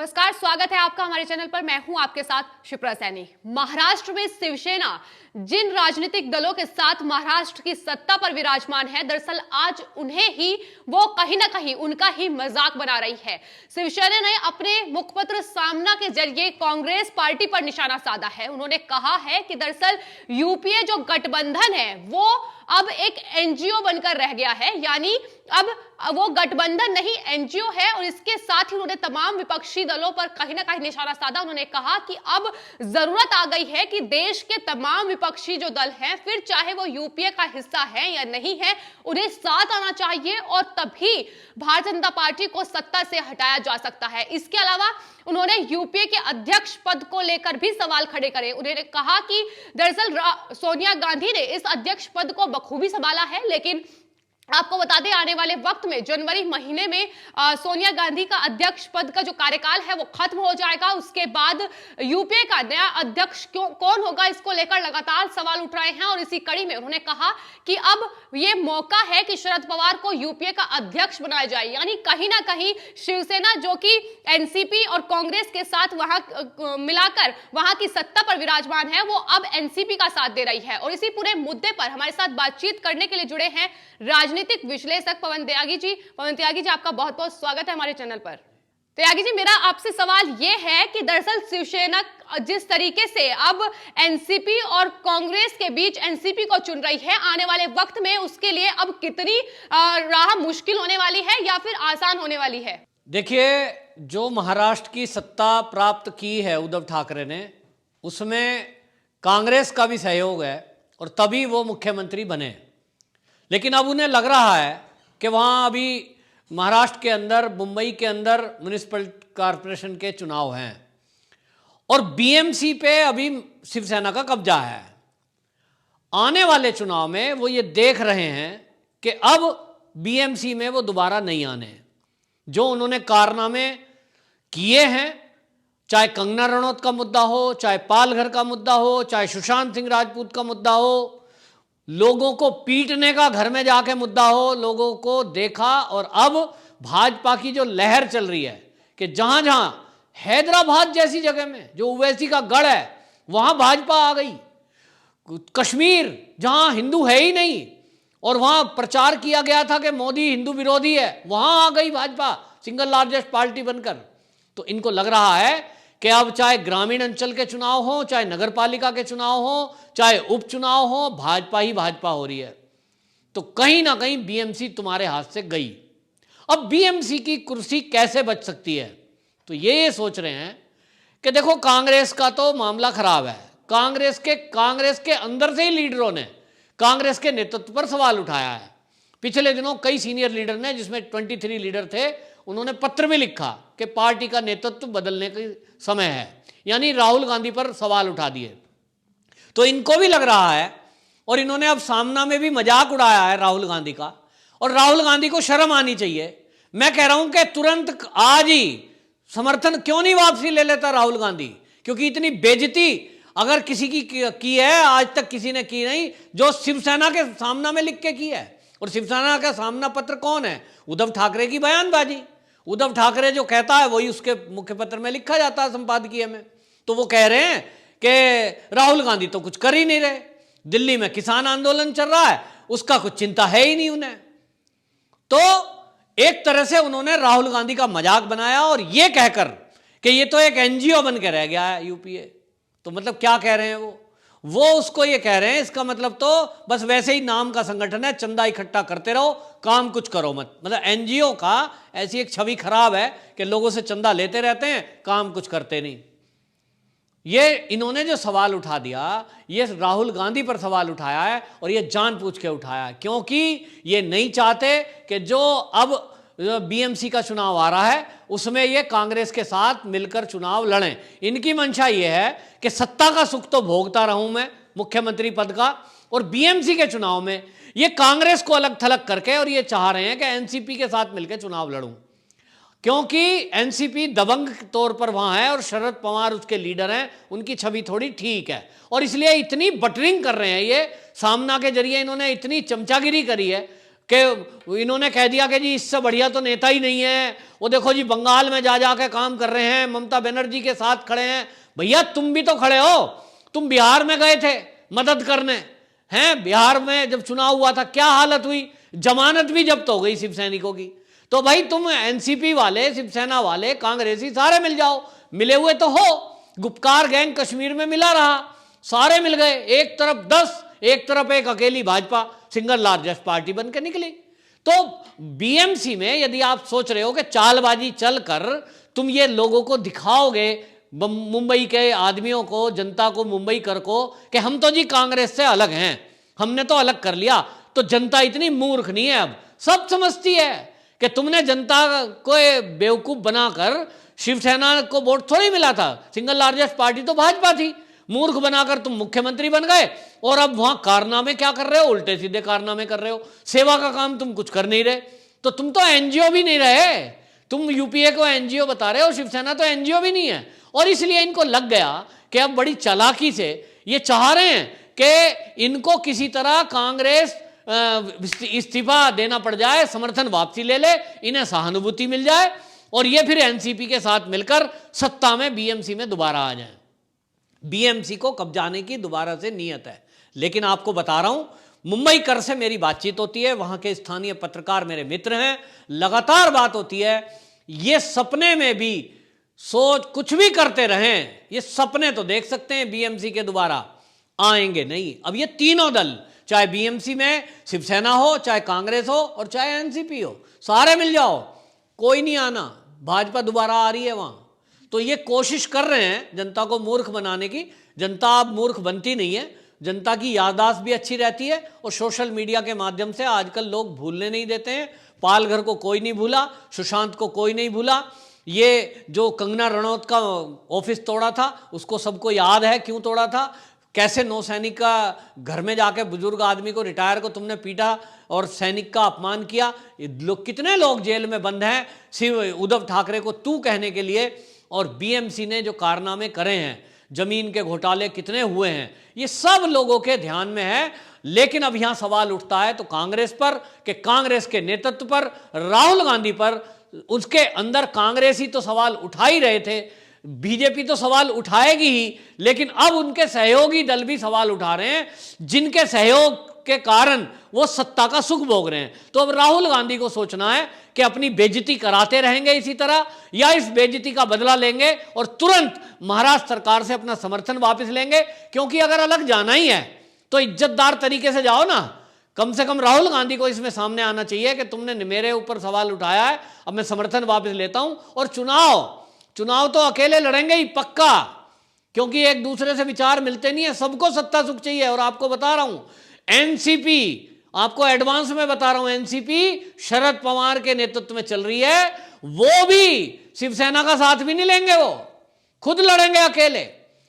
नमस्कार, स्वागत है आपका हमारे चैनल पर। मैं हूं आपके साथ शिप्रा सैनी। महाराष्ट्र में शिवसेना जिन राजनीतिक दलों के साथ महाराष्ट्र की सत्ता पर विराजमान है, दरअसल आज उन्हें ही वो कहीं ना कहीं उनका ही मजाक बना रही है। शिवसेना ने अपने मुखपत्र सामना के जरिए कांग्रेस पार्टी पर निशाना साधा है। उन्होंने कहा है कि दरअसल यूपीए जो गठबंधन है वो अब एक एनजीओ बनकर रह गया है, यानी अब वो गठबंधन नहीं एनजीओ है। और इसके साथ ही उन्होंने तमाम विपक्षी दलों पर कहीं ना कहीं निशाना साधा। उन्होंने कहा कि अब जरूरत आ गई है कि देश के तमाम विपक्षी जो दल हैं, फिर चाहे वो यूपीए का हिस्सा है या नहीं है, उन्हें साथ आना चाहिए और तभी भारतीय जनता पार्टी को सत्ता से हटाया जा सकता है। इसके अलावा उन्होंने यूपीए के अध्यक्ष पद को लेकर भी सवाल खड़े करे। उन्होंने कहा कि दरअसल सोनिया गांधी ने इस अध्यक्ष पद को बखूबी संभाला है, लेकिन आपको बता दें आने वाले वक्त में जनवरी महीने में सोनिया गांधी का अध्यक्ष पद का जो कार्यकाल है वो खत्म हो जाएगा। उसके बाद यूपीए का नया अध्यक्ष कौन होगा, इसको लेकर लगातार सवाल उठ रहे हैं। और इसी कड़ी में उन्होंने कहा कि अब ये मौका है कि शरद पवार को यूपीए का अध्यक्ष बनाया जाए, यानी कहीं ना कहीं शिवसेना जो कि एनसीपी और कांग्रेस के साथ वहां मिलाकर वहां की सत्ता पर विराजमान है, वो अब एनसीपी का साथ दे रही है। और इसी पूरे मुद्दे पर हमारे साथ बातचीत करने के लिए जुड़े हैं राजनीतिक विश्लेषक पवन त्यागी जी। पवन त्यागी जी, आपका बहुत बहुत स्वागत है हमारे चैनल पर। त्यागी जी, मेरा आपसे सवाल यह है कि दरअसल शिवसेना जिस तरीके से अब एनसीपी और कांग्रेस के बीच एनसीपी को चुन रही है, आने वाले वक्त में उसके लिए अब कितनी राह मुश्किल होने वाली है या फिर आसान होने वाली है? देखिए, जो महाराष्ट्र की सत्ता प्राप्त की है उद्धव ठाकरे ने, उसमें कांग्रेस का भी सहयोग है और तभी वो मुख्यमंत्री बने। लेकिन अब उन्हें लग रहा है कि वहाँ अभी महाराष्ट्र के अंदर, मुंबई के अंदर म्युनिसिपल कॉरपोरेशन के चुनाव हैं और बीएमसी पे अभी शिवसेना का कब्जा है। आने वाले चुनाव में वो ये देख रहे हैं कि अब बीएमसी में वो दोबारा नहीं आने। जो उन्होंने कारनामे किए हैं, चाहे कंगना रनौत का मुद्दा हो, चाहे पालघर का मुद्दा हो, चाहे सुशांत सिंह राजपूत का मुद्दा हो, लोगों को पीटने का घर में जाके मुद्दा हो, लोगों को देखा। और अब भाजपा की जो लहर चल रही है कि जहां जहां हैदराबाद जैसी जगह में जो ओवैसी का गढ़ है वहां भाजपा आ गई, कश्मीर जहां हिंदू है ही नहीं और वहां प्रचार किया गया था कि मोदी हिंदू विरोधी है, वहां आ गई भाजपा सिंगल लार्जेस्ट पार्टी बनकर। तो इनको लग रहा है कि अब चाहे ग्रामीण अंचल के चुनाव हो, चाहे नगर पालिका के चुनाव हो, चाहे उपचुनाव हो, भाजपा ही भाजपा हो रही है। तो कहीं ना कहीं बीएमसी तुम्हारे हाथ से गई। अब बीएमसी की कुर्सी कैसे बच सकती है? तो ये सोच रहे हैं कि देखो, कांग्रेस का तो मामला खराब है। कांग्रेस के अंदर से ही लीडरों ने कांग्रेस के नेतृत्व पर सवाल उठाया है। पिछले दिनों कई सीनियर लीडर ने, जिसमें 23 लीडर थे, उन्होंने पत्र में लिखा कि पार्टी का नेतृत्व बदलने का समय है, यानी राहुल गांधी पर सवाल उठा दिए। तो इनको भी लग रहा है और इन्होंने अब सामना में भी मजाक उड़ाया है राहुल गांधी का। और राहुल गांधी को शर्म आनी चाहिए। मैं कह रहा हूं कि तुरंत आज ही समर्थन क्यों नहीं वापसी ले लेता राहुल गांधी, क्योंकि इतनी बेइज्जती अगर किसी की है, आज तक किसी ने की नहीं जो शिवसेना के सामना में लिख के की है। और शिवसेना का सामना पत्र कौन है? उद्धव ठाकरे की बयानबाजी। उद्धव ठाकरे जो कहता है वही उसके मुख्य पत्र में लिखा जाता है, संपादकीय में। तो वो कह रहे हैं कि राहुल गांधी तो कुछ कर ही नहीं रहे, दिल्ली में किसान आंदोलन चल रहा है, उसका कुछ चिंता है ही नहीं उन्हें। तो एक तरह से उन्होंने राहुल गांधी का मजाक बनाया और ये कहकर कि ये तो एक एनजीओ बन के रह गया है यूपीए। तो मतलब क्या कह रहे हैं वो उसको ये कह रहे हैं, इसका मतलब तो बस वैसे ही नाम का संगठन है, चंदा इकट्ठा करते रहो, काम कुछ करो मत। मतलब एनजीओ का ऐसी एक छवि खराब है कि लोगों से चंदा लेते रहते हैं, काम कुछ करते नहीं। ये इन्होंने जो सवाल उठा दिया, ये राहुल गांधी पर सवाल उठाया है और ये जानबूझ के उठाया है, क्योंकि ये नहीं चाहते कि जो अब बीएमसी का चुनाव आ रहा है उसमें ये कांग्रेस के साथ मिलकर चुनाव लड़ें। इनकी मंशा ये है कि सत्ता का सुख तो भोगता रहूं मैं, मुख्यमंत्री पद का, और बीएमसी के चुनाव में ये कांग्रेस को अलग थलग करके, और ये चाह रहे हैं कि एनसीपी के साथ मिलकर चुनाव लड़ूं, क्योंकि एनसीपी दबंग तौर पर वहां है और शरद पवार उसके लीडर हैं, उनकी छवि थोड़ी ठीक है। और इसलिए इतनी बटरिंग कर रहे हैं ये, सामना के जरिए इन्होंने इतनी चमचागिरी करी है कि इन्होंने कह दिया कि जी इससे बढ़िया तो नेता ही नहीं है, वो देखो जी बंगाल में जा जा के काम कर रहे हैं, ममता बनर्जी के साथ खड़े हैं। भैया तुम भी तो खड़े हो, तुम बिहार में गए थे मदद करने हैं। बिहार में जब चुनाव हुआ था क्या हालत हुई, जमानत भी जब्त हो गई शिव सैनिकों की। तो भाई तुम एनसीपी वाले, शिवसेना वाले, कांग्रेसी सारे मिल जाओ, मिले हुए तो हो। गुपकार गैंग कश्मीर में मिला रहा, सारे मिल गए, एक तरफ 10, एक तरफ एक अकेली भाजपा सिंगल लार्जेस्ट पार्टी बन के निकली। तो बीएमसी में यदि आप सोच रहे हो कि चालबाजी चलकर तुम ये लोगों को दिखाओगे, मुंबई के आदमियों को, जनता को, मुंबई कर को, कि हम तो जी कांग्रेस से अलग हैं, हमने तो अलग कर लिया, तो जनता इतनी मूर्ख नहीं है, अब सब समझती है कि तुमने जनता को बेवकूफ बनाकर, शिवसेना को वोट थोड़ी मिला था, सिंगल लार्जेस्ट पार्टी तो भाजपा थी, मूर्ख बनाकर तुम मुख्यमंत्री बन गए, और अब वहां कारनामे क्या कर रहे हो, उल्टे सीधे कारनामे कर रहे हो, सेवा का काम तुम कुछ कर नहीं रहे। तो तुम तो एनजीओ भी नहीं रहे, तुम यूपीए को एनजीओ बता रहे हो, शिवसेना तो एनजीओ भी नहीं है। और इसलिए इनको लग गया कि अब बड़ी चालाकी से ये चाह रहे हैं कि इनको किसी तरह कांग्रेस इस्तीफा देना पड़ जाए, समर्थन वापसी ले ले, इन्हें सहानुभूति मिल जाए, और ये फिर एनसीपी के साथ मिलकर सत्ता में बीएमसी में दोबारा आ जाए। बीएमसी को कब्जाने की दोबारा से नीयत है। लेकिन आपको बता रहा हूं, मुंबई कर से मेरी बातचीत होती है, वहां के स्थानीय पत्रकार मेरे मित्र हैं, लगातार बात होती है। ये सपने में भी सोच कुछ भी करते रहें, ये सपने तो देख सकते हैं बीएमसी के दोबारा आएंगे नहीं। अब ये तीनों दल, चाहे बीएमसी में शिवसेना हो, चाहे कांग्रेस हो, और चाहे एनसीपी हो, सारे मिल जाओ, कोई नहीं आना, भाजपा दोबारा आ रही है वहां। तो ये कोशिश कर रहे हैं जनता को मूर्ख बनाने की। जनता अब मूर्ख बनती नहीं है, जनता की याददाश्त भी अच्छी रहती है, और सोशल मीडिया के माध्यम से आजकल लोग भूलने नहीं देते हैं। पालघर को कोई नहीं भूला, सुशांत को कोई नहीं भूला, ये जो कंगना रनौत का ऑफिस तोड़ा था उसको सबको याद है क्यों तोड़ा था, कैसे नौसैनिक का घर में जाके बुजुर्ग आदमी को, रिटायर को तुमने पीटा और सैनिक का अपमान किया। लोग, कितने लोग जेल में बंद हैं सिर्फ उद्धव ठाकरे को तू कहने के लिए। और बीएमसी ने जो कारनामे करे हैं, जमीन के घोटाले कितने हुए हैं, ये सब लोगों के ध्यान में है। लेकिन अब यहां सवाल उठता है तो कांग्रेस पर, कि कांग्रेस के नेतृत्व पर, राहुल गांधी पर। उसके अंदर कांग्रेसी तो सवाल उठा ही रहे थे, बीजेपी तो सवाल उठाएगी ही, लेकिन अब उनके सहयोगी दल भी सवाल उठा रहे हैं, जिनके सहयोग के कारण वो सत्ता का सुख भोग रहे हैं। तो अब राहुल गांधी को सोचना है कि अपनी बेइज्जती कराते रहेंगे इसी तरह, या इस बेइज्जती का बदला लेंगे और तुरंत महाराष्ट्र सरकार से अपना समर्थन वापस लेंगे। क्योंकि अगर अलग जाना ही है तो इज्जतदार तरीके से जाओ ना। कम से कम राहुल गांधी को इसमें सामने आना चाहिए कि तुमने मेरे ऊपर सवाल उठाया है, अब मैं समर्थन वापस लेता हूं। और चुनाव तो अकेले लड़ेंगे ही पक्का, क्योंकि एक दूसरे से विचार मिलते नहीं है, सबको सत्ता सुख चाहिए। और आपको बता रहा हूं, एनसीपी, आपको एडवांस में बता रहा हूं, एनसीपी शरद पवार के नेतृत्व में चल रही है, वो भी शिवसेना का साथ भी नहीं लेंगे, वो खुद लड़ेंगे अकेले।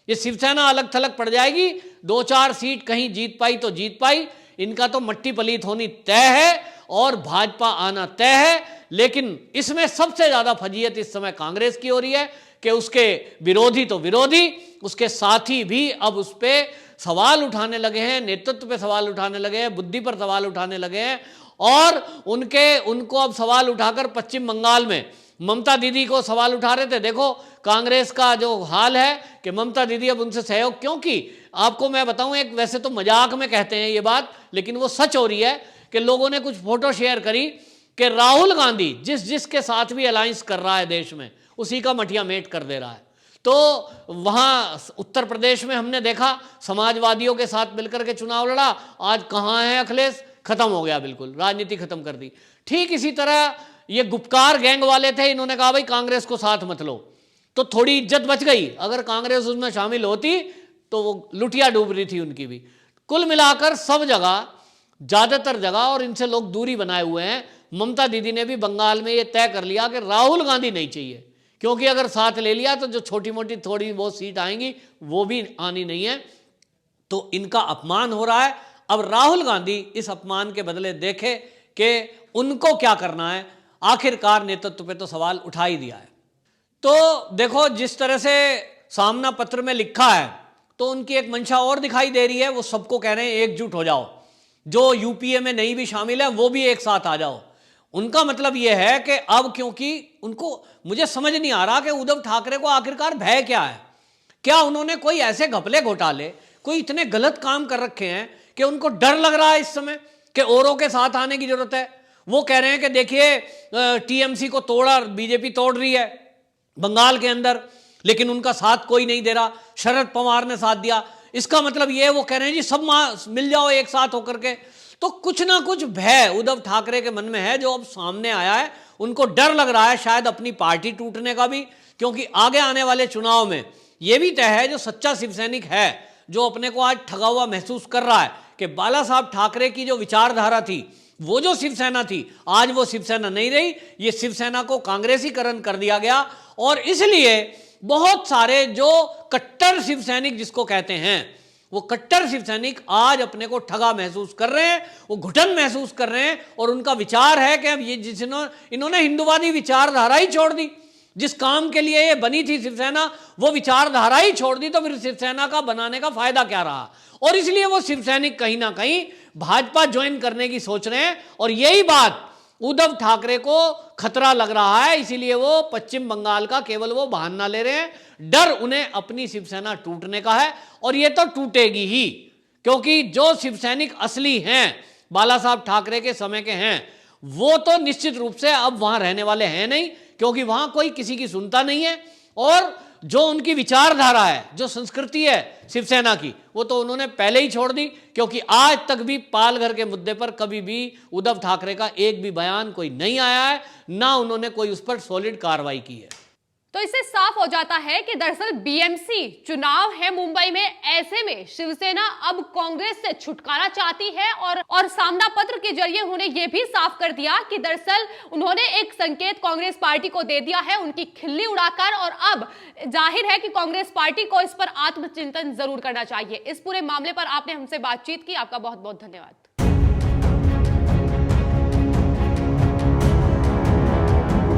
ये शिवसेना अलग थलग पड़ जाएगी, 2-4 सीट कहीं जीत पाई तो जीत पाई, इनका तो मट्टी पलीत होनी तय है और भाजपा आना तय है। लेकिन इसमें सबसे ज्यादा फजीयत इस समय कांग्रेस की हो रही है कि उसके विरोधी तो विरोधी, उसके साथी भी अब उस पर सवाल उठाने लगे हैं, नेतृत्व पे सवाल उठाने लगे हैं, बुद्धि पर सवाल उठाने लगे हैं। और उनको अब सवाल उठाकर पश्चिम बंगाल में ममता दीदी को सवाल उठा रहे थे। देखो कांग्रेस का जो हाल है कि ममता दीदी अब उनसे सहयोग, क्योंकि आपको मैं बताऊं, एक वैसे तो मजाक में कहते हैं ये बात, लेकिन वो सच हो रही है कि लोगों ने कुछ फोटो शेयर करी कि राहुल गांधी जिसके साथ भी अलायंस कर रहा है देश में, उसी का मटिया मेट कर दे रहा है। तो वहां उत्तर प्रदेश में हमने देखा, समाजवादियों के साथ मिलकर के चुनाव लड़ा, आज कहां है अखिलेश, खत्म हो गया, बिल्कुल राजनीति खत्म कर दी। ठीक इसी तरह ये गुपकार गैंग वाले थे, इन्होंने कहा भाई कांग्रेस को साथ मत लो, तो थोड़ी इज्जत बच गई। अगर कांग्रेस उसमें शामिल होती तो वो लुटिया डूब रही थी उनकी भी। कुल मिलाकर सब जगह, ज्यादातर जगह, और इनसे लोग दूरी बनाए हुए हैं। ममता दीदी ने भी बंगाल में ये तय कर लिया कि राहुल गांधी नहीं चाहिए, क्योंकि अगर साथ ले लिया तो जो छोटी मोटी थोड़ी बहुत सीट आएंगी वो भी आनी नहीं है। तो इनका अपमान हो रहा है। अब राहुल गांधी इस अपमान के बदले देखे कि उनको क्या करना है। आखिरकार नेतृत्व पे तो सवाल उठा ही दिया है। तो देखो जिस तरह से सामना पत्र में लिखा है, तो उनकी एक मंशा और दिखाई दे रही है। वो सबको कह रहे हैं एकजुट हो जाओ, जो यूपीए में नहीं भी शामिल है वो भी एक साथ आ जाओ। उनका मतलब यह है कि अब, क्योंकि उनको, मुझे समझ नहीं आ रहा कि उद्धव ठाकरे को आखिरकार भय क्या है। क्या उन्होंने कोई ऐसे घपले घोटाले, कोई इतने गलत काम कर रखे हैं कि उनको डर लग रहा है इस समय कि औरों के साथ आने की जरूरत है? वो कह रहे हैं कि देखिए टीएमसी को तोड़ा, बीजेपी तोड़ रही है बंगाल के अंदर, लेकिन उनका साथ कोई नहीं दे रहा, शरद पवार ने साथ दिया। इसका मतलब ये है, वो कह रहे हैं जी सब मिल जाओ एक साथ होकर के। तो कुछ ना कुछ भय उद्धव ठाकरे के मन में है जो अब सामने आया है। उनको डर लग रहा है शायद अपनी पार्टी टूटने का भी, क्योंकि आगे आने वाले चुनाव में यह भी तय है, जो सच्चा शिव सैनिक है, जो अपने को आज ठगा हुआ महसूस कर रहा है कि बाला साहब ठाकरे की जो विचारधारा थी, वो जो शिवसेना थी, आज वो शिवसेना नहीं रही। ये शिवसेना को कांग्रेसीकरण कर दिया गया, और इसलिए बहुत सारे जो कट्टर शिव सैनिक जिसको कहते हैं, वो कट्टर शिव सैनिक आज अपने को ठगा महसूस कर रहे हैं, वो घुटन महसूस कर रहे हैं। और उनका विचार है कि अब ये इन्होंने हिंदुवादी विचारधारा ही छोड़ दी, जिस काम के लिए ये बनी थी शिवसेना, वो विचारधारा ही छोड़ दी, तो फिर शिवसेना का बनाने का फायदा क्या रहा? और इसलिए वो शिव सैनिक कहीं ना कहीं भाजपा ज्वाइन करने की सोच रहे हैं। और यही बात उद्धव ठाकरे को खतरा लग रहा है, इसीलिए वो पश्चिम बंगाल का केवल वो बहाना ले रहे हैं। डर उन्हें अपनी शिवसेना टूटने का है, और ये तो टूटेगी ही, क्योंकि जो शिव सैनिक असली हैं, बाला साहब ठाकरे के समय के हैं, वो तो निश्चित रूप से अब वहां रहने वाले हैं नहीं, क्योंकि वहां कोई किसी की सुनता नहीं है। और जो उनकी विचारधारा है, जो संस्कृति है शिवसेना की, वो तो उन्होंने पहले ही छोड़ दी, क्योंकि आज तक भी पालघर के मुद्दे पर कभी भी उद्धव ठाकरे का एक भी बयान कोई नहीं आया है, ना उन्होंने कोई उस पर सॉलिड कार्रवाई की है। तो इससे साफ हो जाता है कि दरअसल बीएमसी चुनाव है मुंबई में, ऐसे में शिवसेना अब कांग्रेस से छुटकारा चाहती है। और सामना पत्र के जरिए उन्होंने ये भी साफ कर दिया कि दरअसल उन्होंने एक संकेत कांग्रेस पार्टी को दे दिया है, उनकी खिल्ली उड़ाकर। और अब जाहिर है कि कांग्रेस पार्टी को इस पर आत्मचिंतन जरूर करना चाहिए। इस पूरे मामले पर आपने हमसे बातचीत की, आपका बहुत बहुत धन्यवाद।